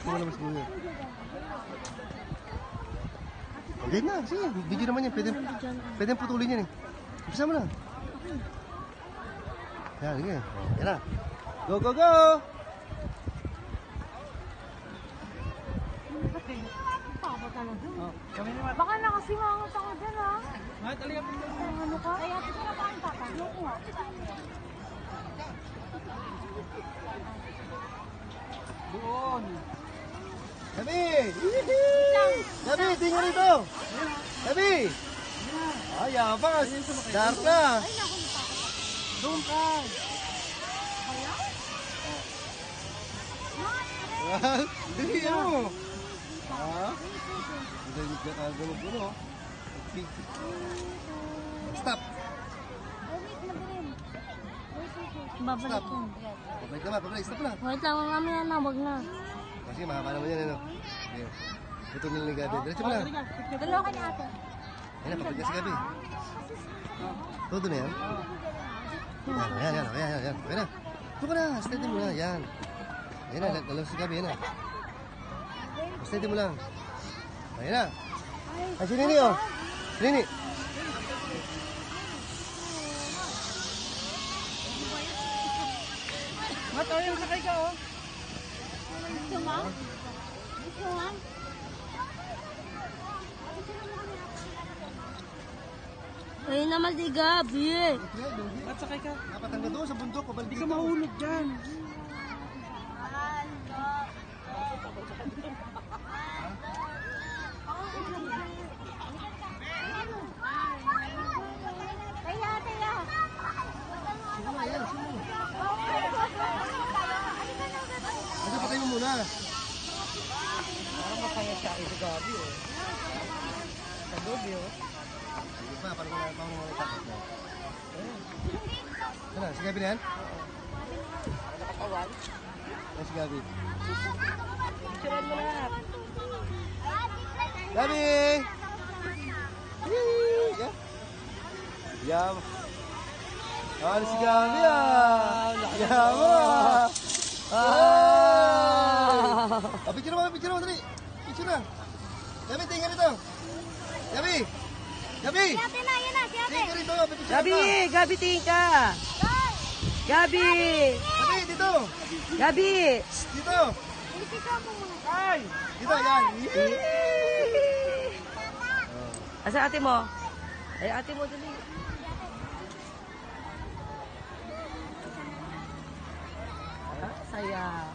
Lumalabas mo yun. Hindi na, sige. Video naman yan. Pwede putulin yan eh. Umpisa mo na. Yan, sige. Yan na. Go, go, go! Baka nakasimangot ako dyan, ha? Ay, talaga po. Ano ka? Kaya ito na ba ang tatanong ko? Doon. Gabi! Gabi, tingnan rito! Gabi! Ay, yabas! Dark na! Doon ka. Hindi ano? Ha? Hindi ka kagulog-gulo. Stop! Babalik Stop. yan. Pabalik naman, pabalik. Stop na. Wait lang, mamaya na, wag na. Kasi mahaba naman yan, ano? Sige. Ito nila ni Gabi. Diretso mo na. Dalawa ka niya ate. Ayan na, pabalik na si Gabi. Todo na yan? Yan. Okay na. Ito ka na, steady mo na. Yan. Ayan na, lalabas si Gabi. Ayan na. Steady mo lang. Ayan na. Ay, si Nini, oh. Si Nini. Matayo, sakay ka, oh. Gusto mo? Gusto mo? Ayun naman si Gabi. At sakay ka. Dapat hanggang doon sa bundok. Pabalik Hindi ka dito. mahulog dyan. Kasi patay mo muna. Parang masaya siya ito Gabi, oh. Sa Gabi, oh. Sige pa, parang wala pa akong takot na. Ano, si Gabi na yan? Nakakawan. Ano si Gabi? Picturean mo lahat. Gabi! Yee! Yam! Ano si Gabi ah! Yam ah! Ah! Picture mo, dali! Picture na! Gabi, tingnan rito! Gabi! Gabi! Si ate na, yan na, si ate. Tingnan rito! Picture Gabi! ka! Gabi, tingin ka! Gabi! Gabi, dito! Gabi! Dito! Ipicture mo muna. Ay! Dito, yan! Asa ate mo? Ay, ate mo, dali. Ah, saya.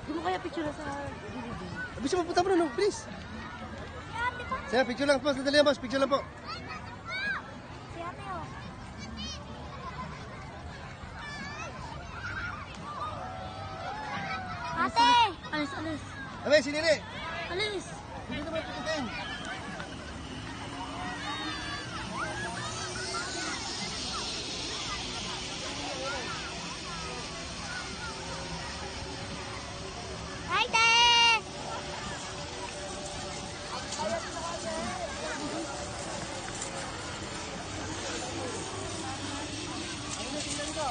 Di mo kaya picture sa DVD? Bisa mo, punta mo na, no? Please! Saya, picture lang, boss. Dali yan, boss. Picture lang po. Si ate, oh. Ate! Alis. Abe, si Nini! Alis. Hindi naman pututin. Hi, te!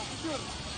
Picture.